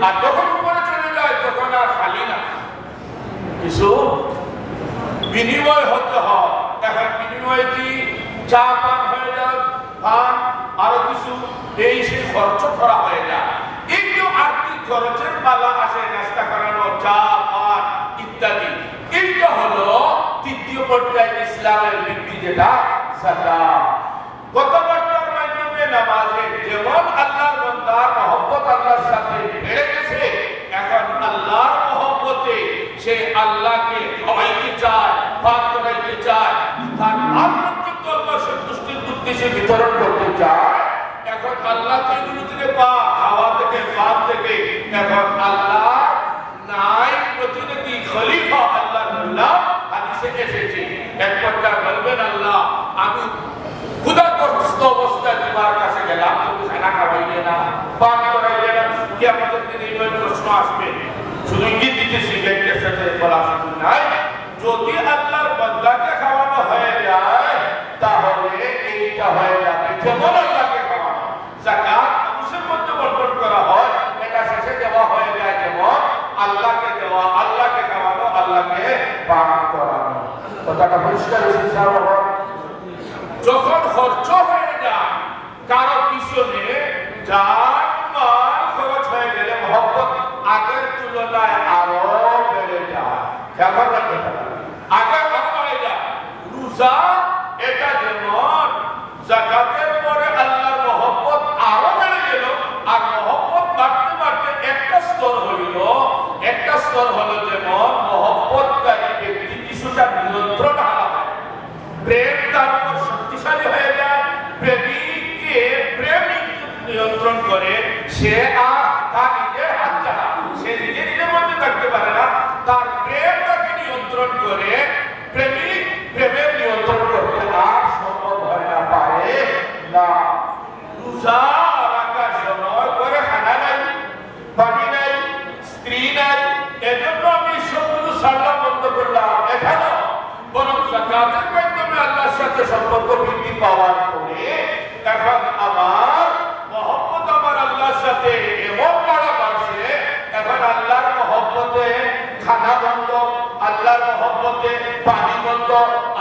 আর যখন উপরে চলে যায় তখন আর খালি না, কিছু বিনিময় হতে হয়। এখন বিনিময় কি? চা পান হয়ে যায়, পান আরো কিছু এই সেই খরচ করা হয়ে যায়। এই যে আর্থিক খরচের পালা আসে, নাস্তা করানো, চা পান ইত্যাদি, এইটা হলো তৃতীয় পর্যায়ে ইসলামের ভিত্তি, যেটা যাকাত। কথাবার্তার মাধ্যমে নামাজে যেমন আল্লাহর বান্দার মহব্বত আল্লাহর সাথে বেড়ে গেছে, এখন আল্লাহর মহব্বতে সে আল্লাহকে খাওয়াইতে চায়, পাক করাইতে চায়, তার আত্মতৃপ্ত আল্লাহ সন্তুষ্টির উদ্দেশ্যে বিতরণ করতে চায়। এখন আল্লাহ এগুলো থেকে খাওয়া থেকে, পাক থেকে, এখন আল্লাহ নাই প্রতিনিধি খলিফা আল্লাহর গোলাম হাদিসে এসেছে। এক পর্যায়ে বলবেন, আল্লাহ আমি ক্ষুধাগ্রস্ত অবস্থায় তোমার কাছে গেলাম, তুমি খানা খাওয়াইলে না, পাক করাইলে না, কিয়ামতের দিনে এই প্রশ্ন আসবে। শুধু ইঙ্গিত দিতেছি, ব্যাংকের সাথে বলা শুধু নাই। যদি আল্লাহর বান্দাকে খাওয়ানো হয়ে যায় তাহলে এইটা হয়ে যাবে যেমন আল্লাহকে খাওয়ানো। যাকাত মানুষের মধ্যে বন্টন করা হয়, এটা শেষে দেওয়া হয়ে যায় যেমন আল্লাহকে দেওয়া, আল্লাহকে খাওয়ানো, আল্লাহকে পান করানো। কথাটা পরিষ্কার হয়েছে? যখন খরচ হয়ে যায় কারো পিছনে, যার মাল খরচ হয়ে গেলে মহব্বত আগের তুলনায় আরো বেড়ে যায়। খেয়াল রাখতে হবে, আগে আরো বেড়ে যায়। রোজা এটা যেমন যাকাতের পরে আল্লাহর মহব্বত আরো বেড়ে গেল, আর মহব্বত বাড়তে বাড়তে একটা স্তর হইল। একটা স্তর হলো যেমন মহব্বতকারী ব্যক্তি কিছুটা নিয়ন্ত্রণ হারা হয়, প্রেম তার উপর শক্তিশালী হয়ে যায়। প্রেমিককে প্রেমিক নিয়ন্ত্রণ করে, সে আর তার নিজের হাত চালা, সে নিজের মধ্যে থাকতে পারে না, তার প্রেম তাকে নিয়ন্ত্রণ করে। প্রেমিক প্রেমের নিয়ন্ত্রণ করতে আর সম্ভব হয় না, পারে না। রোজা রাখার সময় করে খানা নাই, পানি নাই, স্ত্রী নাই, এজন্য আমি সবগুলো সারলাম, বন্ধ করলাম, এটা না। বরং যাকাতের মাধ্যমে আল্লাহর সাথে সম্পর্ক বৃদ্ধি পাওয়ার পরে এখন আমার মহব্বত আমার আল্লাহর সাথে এমন বড় বাড়ছে, এখন আল্লাহর মহব্বতে খানা বন্ধ, আল্লাহর মহব্বতে পানি বন্ধ,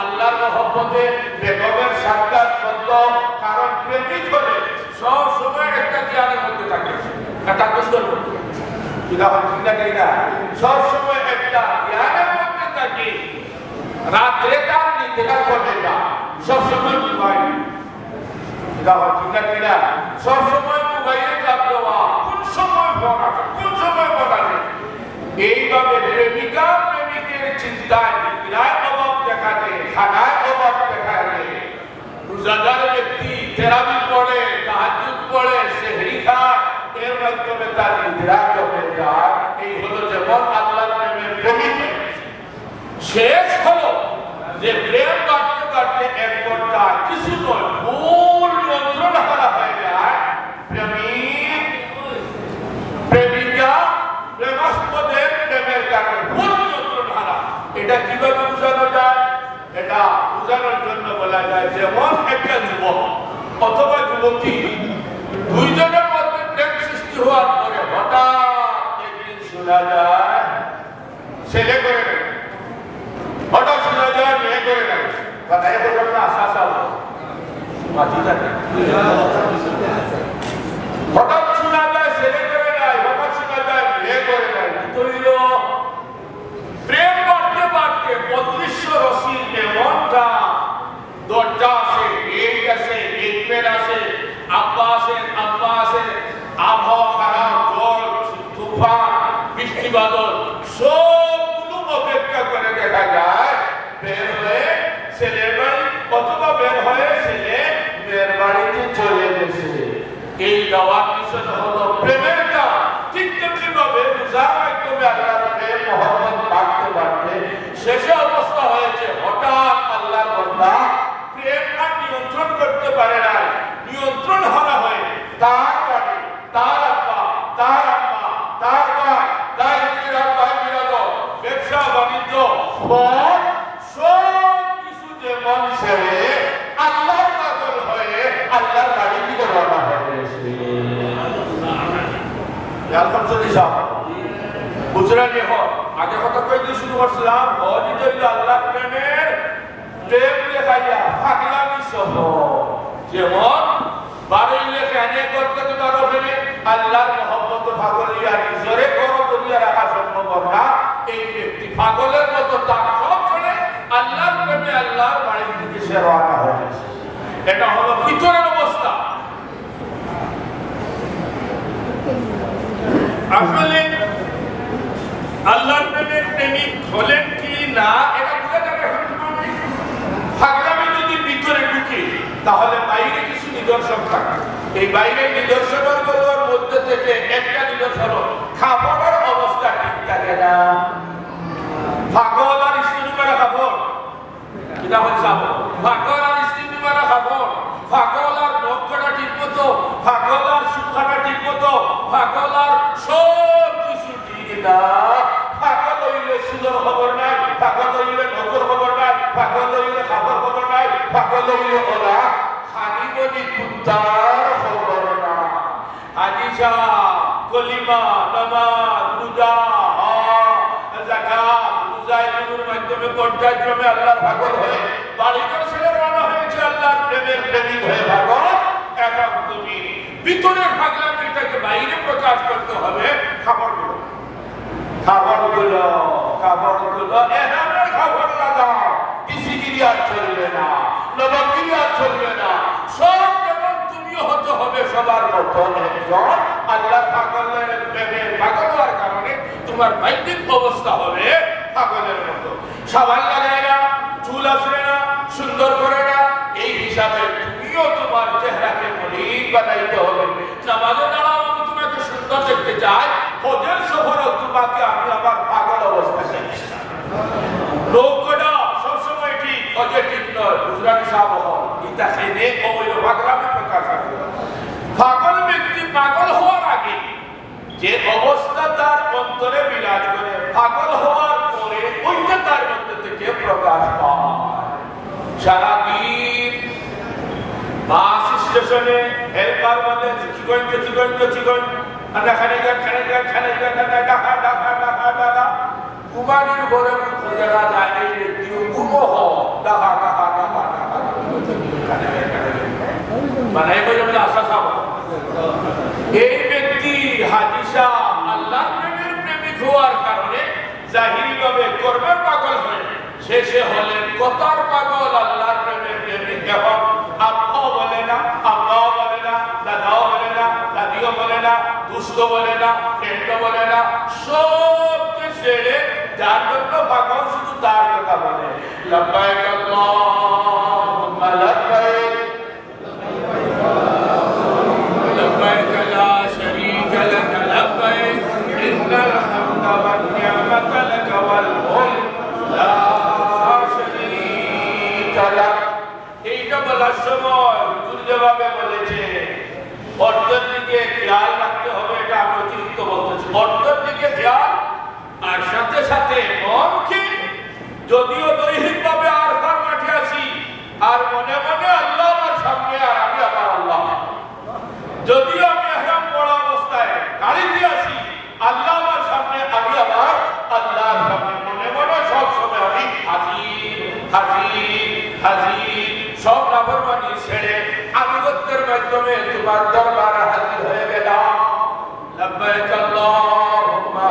আল্লাহর মহব্বতে বেগমের সাক্ষাৎ বন্ধ। কারণ প্রেমিক হলে সব সময় একটা জ্ঞানের মধ্যে থাকে, একটা দুষ্টর মধ্যে, সব সময় একটা জ্ঞানের মধ্যে থাকে। রাত্রে তার নিদ্রা করবে না, সবসময় মোবাইল, সব সময় মোবাইলে চাপ দেওয়া, কোন সময় ফোন আছে, কোন সময় ফোন আছে। এইভাবে প্রেমিকা প্রেমিকের চিন্তায় নিদ্রায় অভাব দেখা দেয়, খানায় অভাব দেখা দেয়। রোজাদার ব্যক্তি তেরাবি পড়ে, তাহাজ্জুদ পড়ে, সেহরি খায়, এর মাধ্যমে তার নিদ্রা কমে যায়। এই হলো যেমন আল্লাহর প্রেমের প্রেমিক। শেষ হলো যে প্রেম বাড়তে বাড়তে এক পর্যায়ে কিছু নয়, ভুল নিয়ন্ত্রণ হারা হয়ে যায়। প্রেমিক প্রেমিকা প্রেমাস্পদের প্রেমের কারণে ভুল নিয়ন্ত্রণ হারা। এটা কিভাবে বোঝানো যায়? এটা বোঝানোর জন্য বলা যায় যেমন একটা যুবক অথবা যুবতী, দুইজনের মধ্যে প্রেম সৃষ্টি হওয়ার পরে হঠাৎ একদিন শোনা যায় ছেলে করে নেয়, হঠাৎ শোনা যায় মেয়ে করে নেয়। কথায় বললাম না, আশা হঠাৎ শোনা যায় ছেলে করে নেয়, হঠাৎ শোনা যায় মেয়ে করে নেয়। তৈল প্রেম বাড়তে বাড়তে অদৃশ্য রশির এমনটা দরজা আছে, গেট আছে, গেটম্যান আছে, আব্বা আছে, আব্বা আছে, আবহাওয়া খারাপ, জল, তুফান, বৃষ্টি বাদল সবগুলো অপেক্ষা করে দেখা যায় বের হয়ে ছেলের বাড়ি অথবা বের হয়ে ছেলে মেয়ের বাড়িতে চলে গেছে। এই যাওয়ার পিছনে হলো প্রেমের কাজ। ঠিক তেমনি ভাবে রোজার মাধ্যমে আল্লাহর প্রেম মহব্বত বাড়তে বাড়তে শেষে অবস্থা হয়েছে হঠাৎ আল্লাহর বান্দা প্রেম আর নিয়ন্ত্রণ করতে পারে না, নিয়ন্ত্রণ হারা হয়ে তার বাড়ি, তার আব্বা, তার আম্মা, তার ভাই, তার ব্যবসা বাণিজ্য সব কিছু যেমন ছেড়ে আল্লাহর পাগল হয়ে আল্লাহর বাড়ির দিকে রওনা হয়ে গেছে। আলহামদুলিল্লাহ সাহেব বুঝলেন এখন আগে কথা কই দিয়ে শুরু করছিলাম হজ হইল আল্লাহ প্রেমের প্রেম দেখাইয়া পাগলামি সহ যেমন বারইলে কেনে করতে পারো ফেলে আল্লাহর মহব্বত পাগলিয়া নিজরে করো দুনিয়া রাখা সম্ভব না এই ব্যক্তি পাগলের মতো তার সব ছেড়ে আল্লাহর প্রেমে আল্লাহর বাড়ির দিকে সে রওনা হয়েছে এটা হলো ভিতরের অবস্থা আসলে আল্লাহর প্রেমের প্রেমিক হলেন কি না এটা বুঝা যাবে পাগলামি যদি ভিতরে ঢুকে তাহলে বাইরে কিছু নিদর্শন থাকে এই বাইরের নিদর্শনগুলোর মধ্যে থেকে একটা নিদর্শন খাবারের অবস্থা ঠিক থাকে না পাগল আর স্ত্রী মারা খাবো এটা হচ্ছে পাগল আর স্ত্রী মারা খাবো পাগল আর নখটা ঠিক মতো পাগল আর সুখাটা ঠিক মতো পাগল আর সব কিছু ঠিক না পাগল হইলে সুন্দর খবর নাই পাগল হইলে নগর খবর নাই পাগল হইলে খাবার খবর নাই পাগল হইলে ওরা খানিবনি কুত্তার খবর না হাদিসা কলিমা নামাজ রোজা যাকাত রোজা এগুলোর মাধ্যমে পর্যায়ক্রমে আল্লাহর পাগল হয়ে বাড়িঘর ছেড়ে রওনা হয়েছে আল্লাহর প্রেমের প্রেমিক হয়ে পাগল এখন তুমি ভিতরের পাগলামিটাকে বাইরে প্রকাশ করতে হবে খাবারগুলো এহানের খাবার লাগাও কিসিগিরি আর চলবে না নবগিরি আর চলবে না সব যেমন তুমিও হতে হবে সবার মতো একজন আল্লাহ পাগলের প্রেমের পাগল হওয়ার কারণে তোমার বাহ্যিক অবস্থা হবে পাগলের মতো সাবান লাগায় না চুল আসবে না সুন্দর করে না এই হিসাবে তুমিও তোমার চেহারাকে মলিন বানাইতে হবে নামাজে দাঁড়াও আমি তোমাকে সুন্দর দেখতে চাই হজের সফরও তোমাকে আমি আবার পাগল অবস্থায় চাই লোকটা সবসময় ঠিক হজে ঠিক নয় গুজরাটি সাহেব ইতা খেয়ে অবৈধ পাগলামি প্রকাশ আছে পাগল ব্যক্তি পাগল হওয়ার আগে যে অবস্থা তার অন্তরে বিরাজ করে পাগল হওয়ার পরে ওইটা তার মধ্যে থেকে প্রকাশ পায় সারাদিন বাস স্টেশনে হেল্পার বলে চিকন আর খানে গা কুমারীর বলে যারা যায় দিও গুমো হ ডাকা মানে এবার আশা সাব এই ব্যক্তি হাদিসা আল্লাহর প্রেমের প্রেমিক হওয়ার কারণে জাহিরিভাবে কর্মের পাগল হয়ে শেষে হলেন কথার পাগল আল্লাহর প্রেমের প্রেমিক এবং আব্বাও বলে না আব্বাও বলে না দাদাও বলে না দাদিও বলে না দুষ্ট বলে না ফ্রেন্ডও বলে না সবকে ছেড়ে যার জন্য পাগল শুধু তার কথা বলে লব্বাইক আল্লাহুম্মা লব্বাইক لبيك لا شريك لك لبيك إن الحمد والنعمة لك والملك لا شريك لك এইটা বলার সময় হুজুর যেভাবে বলেছে অর্থের দিকে খেয়াল রাখতে হবে এটা আমি অতিরিক্ত বলতেছি অর্থের দিকে খেয়াল আর সাথে সাথে মনকে যদিও দৈহিকভাবে আর মাঠে আছি আর মনে মনে আল্লাহ আমার সামনে আর আমি আবার আল্লাহ যদিও আমি এহরাম পড়া অবস্থায় গাড়িতে আছি আল্লাহ আমার সামনে আমি আবার আল্লাহর সামনে মনে মনে সব সময় আমি হাজির সব নাফরমানি ছেড়ে আনুগত্যের মাধ্যমে তোমার দরবারে হাজির হয়ে গেলাম লব্বাইক আল্লাহুম্মা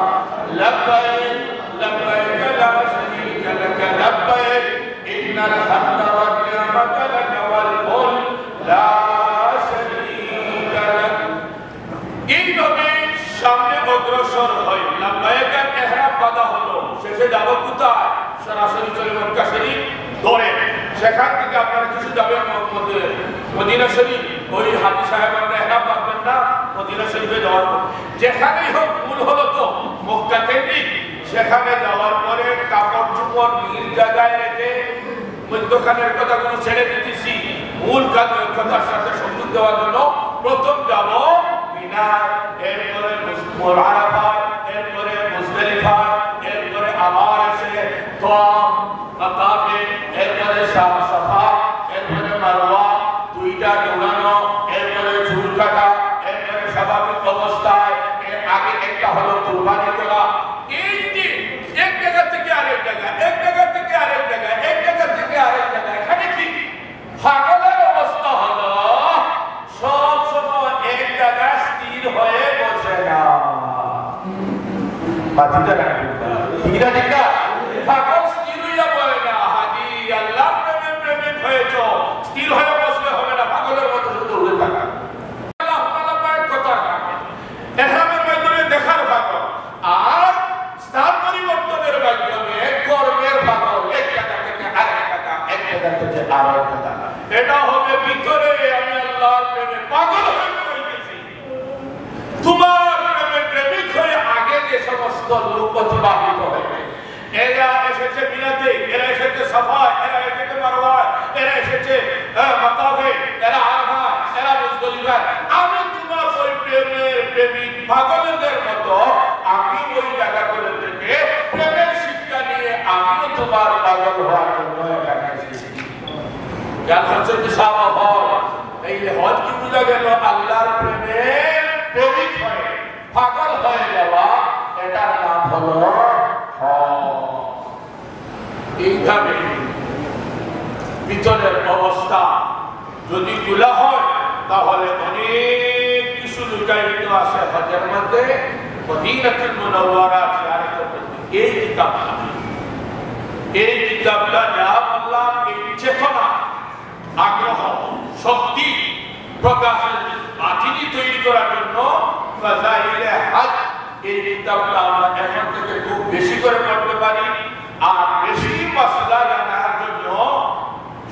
লব্বাইক লব্বাইক লা শারীকা লাক লব্বাইক ইন্নাল হামদা ওয়ান নি'মাতা লাক ওয়াল মুলক লা এইভাবে সামনে অগ্রসর হয় লব্বাইকের ইহরাম বাঁধা হলো শেষে যাব কোথায় সরাসরি চলে মক্কা শরীফ ধরে সেখান থেকে আপনারা কিছু যাবেন মদিনা শরীফ ওই হাজী সাহেব আমরা ইহরাম বাঁধবেন না মদিনা শরীফে যাওয়ার পর যেখানেই হোক মূল হলো তো মক্কা কেন্দ্রিক সেখানে যাওয়ার পরে কাপড় চোপড় নীল জায়গায় রেখে মধ্যখানের কথাগুলো ছেড়ে দিতেছি মূল কথার সাথে সংযোগ দেওয়ার জন্য প্রথম যাব এরপরে আরাফাত এরপরে মুজদালিফা এরপরে আবার এসে তাওয়াফ মাকাফে এরপরে সাফা এরপরে মারওয়া দুইটা দৌড়ানো এরপরে চুল কাটা এরপরে স্বাভাবিক অবস্থায় আগে একটা হলো কুরবানি করা। এই যে এক জায়গা থেকে আরেক জায়গা, এক জায়গা থেকে আরেক জায়গা, এক জায়গা থেকে আরেক জায়গা, এখানে কি পাগলের অবস্থা হলো সব সময় এক জায়গায় স্থির হয়ে বসে না। পাতিটা রাখবে ঠিক না, পাগল স্থির হইয়া বলে না। হাজি আল্লাহ প্রেমে প্রেমিক হয়েছ, স্থির হয়ে বসলে হবে না, পাগলের মতো শুধু উড়ে থাকা। এহরামের মাধ্যমে দেখার পাগল আর স্থান পরিবর্তনের মাধ্যমে কর্মের পাগল। এক জায়গা থেকে আরেক জায়গা, এক জায়গা থেকে আরেক জায়গা। এটা হবে ভিতরে আমি আল্লাহর প্রেমে পাগল হয়ে রয়েছি। তোমার প্রেমে প্রেমিক হয়ে আগে যে সমস্ত লোক অতিবাহিত হবে, এরা এসেছে মিনাতে, এরা এসেছে সাফায়, এরা এসেছে মারওয়ায়, এরা এসেছে মাতাফে, এরা আরাফায়, এরা মুজদলিফায়। আমি তোমার ওই প্রেমের প্রেমিক পাগলদের মতো আমি ওই জায়গাগুলো থেকে প্রেমের শিক্ষা নিয়ে আমিও তোমার পাগল হওয়ার জন্য এখানে এসেছি। জ্ঞান হচ্ছে বিশাল হল। এই হজ কি বোঝা গেল? আল্লাহর প্রেমে প্রেমিক হয়ে পাগল হয়ে যাওয়া, এটার নাম হলো এইভাবে ভিতরের অবস্থা যদি খোলা হয় তাহলে অনেক কিছু লুকায়িত আছে হজের মধ্যে। মদিনাতুল মুনাওয়ারা জিয়ারত করতে এই কিতাবটা যা বললাম, এই চেতনা, আগ্রহ, শক্তি প্রকাশের আতিনি তৈরি করার জন্য ফাযাইলে হজ এই কিতাবটা আমরা এখন থেকে খুব বেশি করে পড়তে পারি। আর বেশি মাসলা জানার জন্য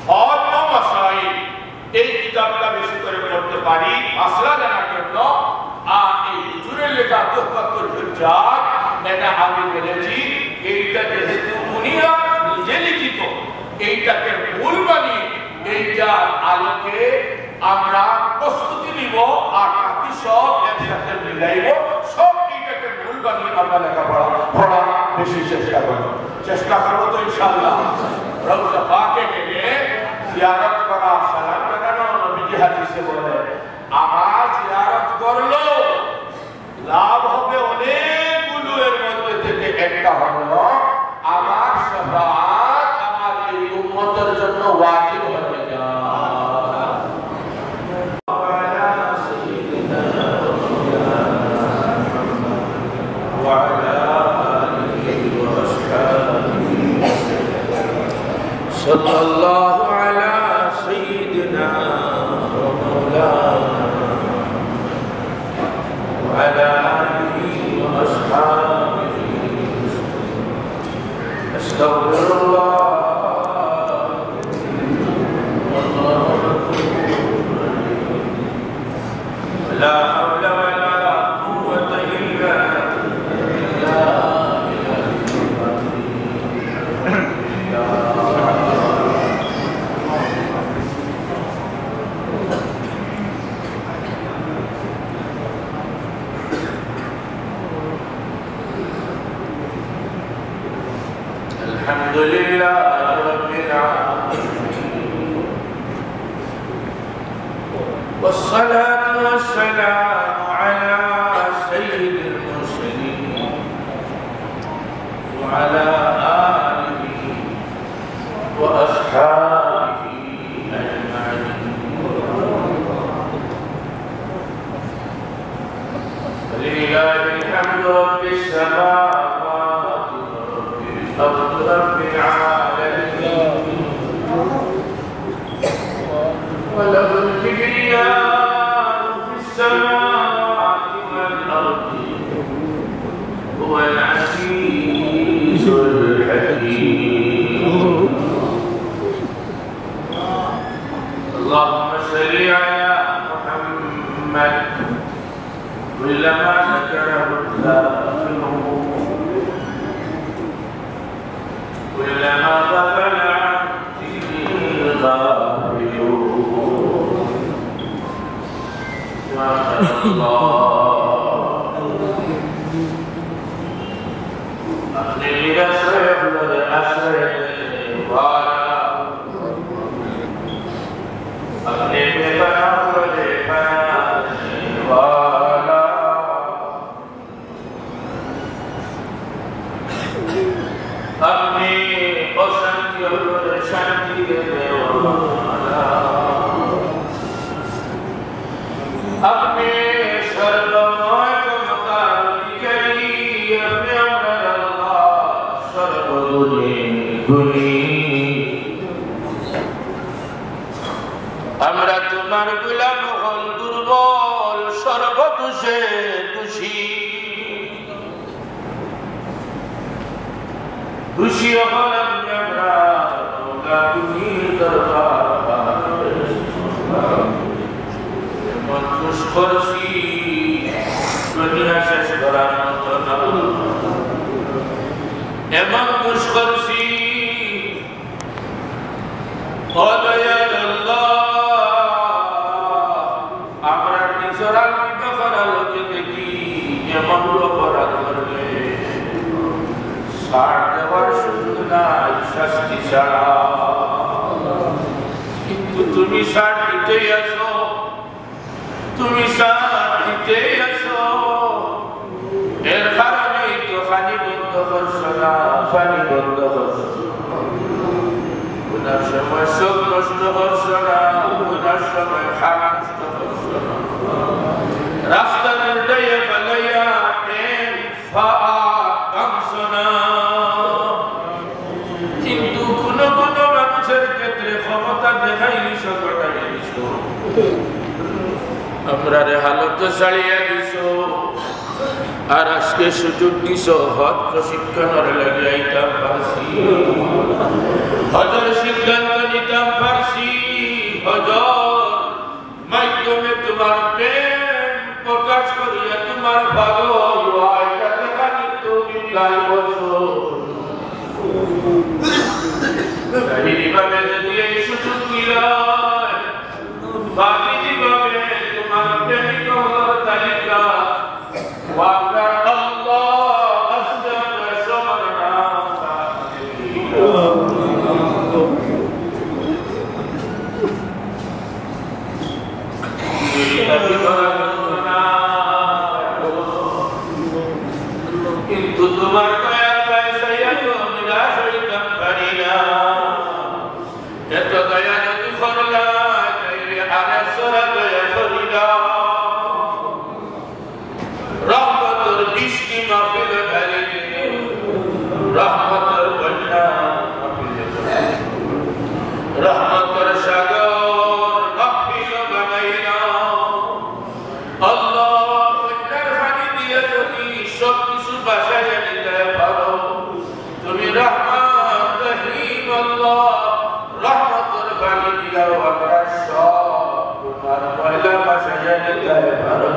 হজ ও মাসাইল এই কিতাবটা বেশি করে পড়তে পারি মাসলা জানার জন্য। আর এই হুজুরের লেখা তুহফাতুল হুজ্জাত, এটা আমি বলেছি, এইটা যেহেতু উনিরা নিজে লিখিত, এইটাকে মূল বানিয়ে এইটার আলোকে আমরা প্রস্তুতি নিব আর বাকি সব একসাথে মিলাইব। সব এইটাকে মূল বানিয়ে আমরা লেখাপড়া পড়া বেশি চেষ্টা করবো তো ইনশাআল্লাহ। রওজা পাকে গেলে জিয়ারত করা, সালাম জানানো, নবীজি হাদিসে বলে আমার জিয়ারত করলো লাভ হবে অনেকগুলো। এর মধ্যে থেকে একটা হলো আমার শাফাআত আমার এই উম্মতের জন্য ওয়াজিব হয়ে যায়। صلى الله على سيدنا ومولانا وعلى آله وأصحابه. أستغفر الله لا حول ولا قوة إلا بالله. الحمد لله رب العالمين والصلاة والسلام على سيد المرسلين وعلى آله وأصحابه أجمعين. ولله الحمد رب السماوات والأرض رب العالمين وله الكبرياء في السماوات والأرض هو العزيز الحكيم. اللهم صل على محمد كلما ذكره الذاكرون كلما غفل عن ذكره الغافلون. ما شاء الله أغني بأسره أسره وعلى أغني بفنفره فنفره وعلى से खुशी खुशी हरम जबरा होगा तुझी दरबार मन खुश खुशी दुनिया से कराना तो ना एमन खुश खुशी खुदा अल्लाह আমরা নিজরাল বিবেকরা লোকে দেখি এমন অপরাধ করলে সার দেওয়ার সুযোগ নাই শাস্তি ছাড়া কিন্তু তুমি সার দিতেই আসো তুমি সার দিতেই আসো এর কারণেই তো পানি বন্ধ করছো না পানি বন্ধ করছো গুনার সময় সব নষ্ট করছো না গুনার সময় খাওয়া নষ্ট করছো না রাস্তা উল্টাইয়া পালাইয়া টেন ফাঁকছো না কিন্তু কোন কোন মানুষের ক্ষেত্রে ক্ষমতা দেখাইলিস ঘটাইলিস আমরা রে হালত ছাড়িয়া দিছ আর আজকে সুযোগ দিছ হজ প্রশিক্ষণের লাগে আইতাম পারছি হজর সিদ্ধান্ত নিতাম পারছি হজর মাধ্যমে তোমার প্রেম প্রকাশ করিয়া তোমার ভালো এটা দেখা নিত বিলাই বছর ভাবে যদি এই সুযোগ মিলায় বাকি ভাবে তোমার প্রেমিক হওয়ার তালিকা ওয়াকার আল্লাহ আসজাদ সমানা কিন্তু তোমার দয়ার পয়সায় তো নিরাশ হইতাম পারি না এত দয়া যদি করলা তাইলে আরে সরা দয়া করিলা রহমতের বৃষ্টি মাহফিলে ঢালিলে রহমতের বন্যা মাহফিলে রহমতের সাগর মাহফিল বানাইলা আল্লাহ বন্যার পানি দিয়ে যদি সব কিছু বাসায় নিতে পারো তুমি রহমান রহিম আল্লাহ রহমতের পানি দিয়া আমরা সব তোমার ময়লা বাসায় নিতে পারো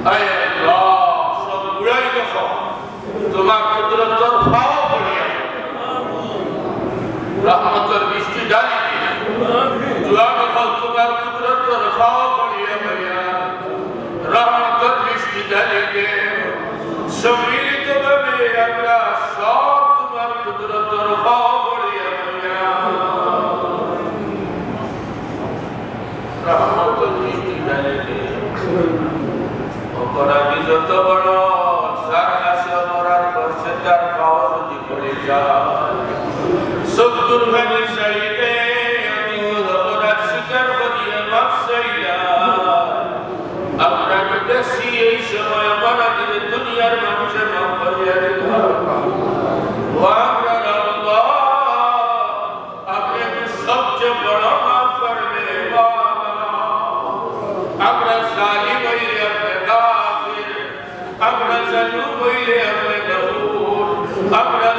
আয় আল্লাহ সব উড়াই দেখো তোমার কুদরতের ফাও পড়িয়া রহমতের বৃষ্টি ডালি দিয়া দোয়া দেখো তোমার কুদরতের ফাও পড়িয়া ভাইয়া রহমতের বৃষ্টি ডালি দিয়ে সম্মিলিতভাবে আমরা সব তোমার কুদরতের ফাও পড়িয়া ভাইয়া রহমতের বৃষ্টি ডালি দিয়ে অপরাধী যত বড় যার কাছে অপরাধ করছে তার পাওয়া যদি পড়ে যায় সত্তর ভাগের চাইতে অপরাধ স্বীকার করিয়া মাফ চাইলা আমরা দেখছি এই সময় অপরাধীর দুনিয়ার মানুষের মাফ করিয়া দিল আপনি সবচেয়ে বড় মাফ করবে আমরা জালিম হইলে আপনি কাফির আমরা জালিম হইলে আপনি গফুর আমরা